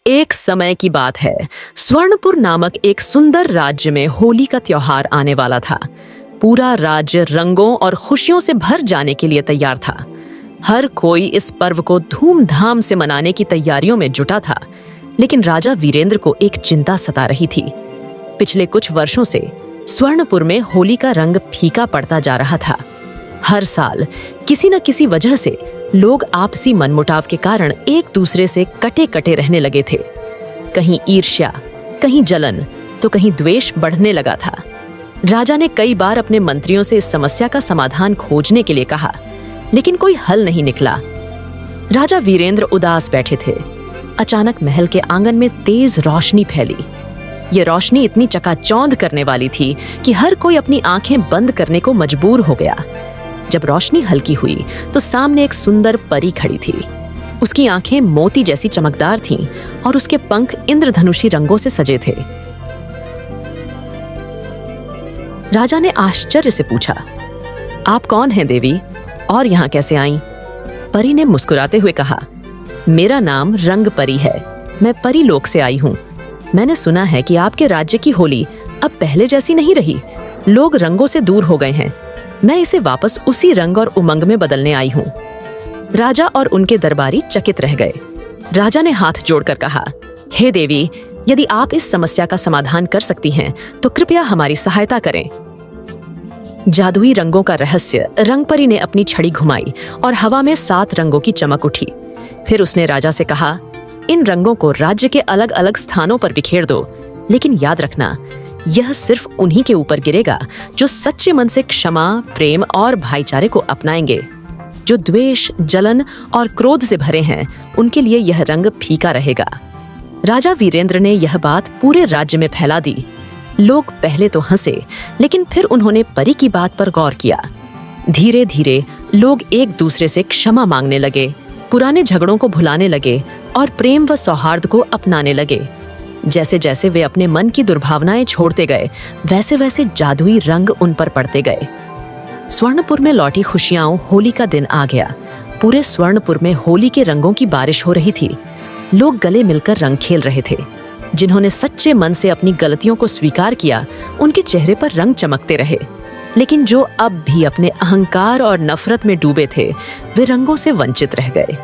एक समय की बात है, स्वर्णपुर नामक एक सुंदर राज्य में होली का त्योहार आने वाला था। पूरा राज्य रंगों और खुशियों से भर जाने के लिए तैयार था। हर कोई इस पर्व को धूमधाम से मनाने की तैयारियों में जुटा था, लेकिन राजा वीरेंद्र को एक चिंता सता रही थी। पिछले कुछ वर्षों से स्वर्णपुर में होली का रंग फीका पड़ता जा रहा था। हर साल किसी न किसी वजह से लोग आपसी मनमुटाव के कारण एक दूसरे से कटे कटे रहने लगे थे। कहीं ईर्ष्या, कहीं जलन, तो कहीं द्वेष बढ़ने लगा था। राजा ने कई बार अपने मंत्रियों से इस समस्या का समाधान खोजने के लिए कहा, लेकिन कोई हल नहीं निकला। राजा वीरेंद्र उदास बैठे थे। अचानक महल के आंगन में तेज रोशनी फैली। ये रोशनी इतनी चकाचौंध करने वाली थी कि हर कोई अपनी आंखें बंद करने को मजबूर हो गया। जब रोशनी हल्की हुई तो सामने एक सुंदर परी खड़ी थी। उसकी आंखें मोती जैसी चमकदार थीं और उसके पंख इंद्रधनुषी रंगों से सजे थे। राजा ने आश्चर्य से पूछा, आप कौन हैं देवी, और यहाँ कैसे आईं? परी ने मुस्कुराते हुए कहा, मेरा नाम रंग परी है। मैं परी लोक से आई हूँ। मैंने सुना है कि आपके राज्य की होली अब पहले जैसी नहीं रही। लोग रंगों से दूर हो गए हैं। मैं इसे वापस उसी रंग और उमंग में बदलने आई हूँ। राजा और उनके दरबारी चकित रह गए। राजा ने हाथ जोड़कर कहा, हे देवी, यदि आप इस समस्या का समाधान कर सकती हैं तो कृपया हमारी सहायता करें। जादुई रंगों का रहस्य। रंगपरी ने अपनी छड़ी घुमाई और हवा में 7 रंगों की चमक उठी। फिर उसने राजा से कहा, इन रंगों को राज्य के अलग अलग स्थानों पर बिखेर दो, लेकिन याद रखना, यह सिर्फ उन्हीं के ऊपर गिरेगा जो सच्चे मन से क्षमा, प्रेम और भाईचारे को अपनाएंगे। जो द्वेष, जलन और क्रोध से भरे हैं, उनके लिए यह रंग फीका रहेगा। राजा वीरेंद्र ने यह बात पूरे राज्य में फैला दी। लोग पहले तो हंसे, लेकिन फिर उन्होंने परी की बात पर गौर किया। धीरे धीरे लोग एक दूसरे से क्षमा मांगने लगे, पुराने झगड़ों को भुलाने लगे और प्रेम व सौहार्द को अपनाने लगे। जैसे जैसे वे अपने मन की दुर्भावनाएं छोड़ते गए, वैसे वैसे जादुई रंग उन पर पड़ते गए। स्वर्णपुर में लौटी खुशियां। होली का दिन आ गया। पूरे स्वर्णपुर में होली के रंगों की बारिश हो रही थी। लोग गले मिलकर रंग खेल रहे थे। जिन्होंने सच्चे मन से अपनी गलतियों को स्वीकार किया, उनके चेहरे पर रंग चमकते रहे। लेकिन जो अब भी अपने अहंकार और नफरत में डूबे थे, वे रंगों से वंचित रह गए।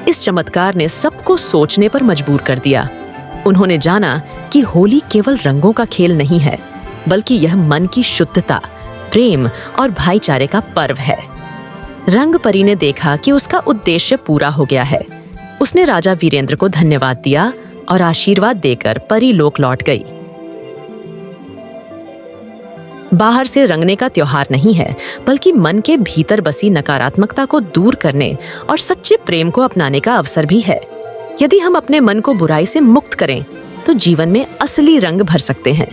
इस चमत्कार ने सबको सोचने पर मजबूर कर दिया। उन्होंने जाना कि होली केवल रंगों का खेल नहीं है, बल्कि यह मन की शुद्धता, प्रेम और भाईचारे का पर्व है। रंग परी ने देखा कि उसका उद्देश्य पूरा हो गया है। उसने राजा वीरेंद्र को धन्यवाद दिया और आशीर्वाद देकर परी लोक लौट गई। बाहर से रंगने का त्योहार नहीं है, बल्कि मन के भीतर बसी नकारात्मकता को दूर करने और सच्चे प्रेम को अपनाने का अवसर भी है। यदि हम अपने मन को बुराई से मुक्त करें, तो जीवन में असली रंग भर सकते हैं।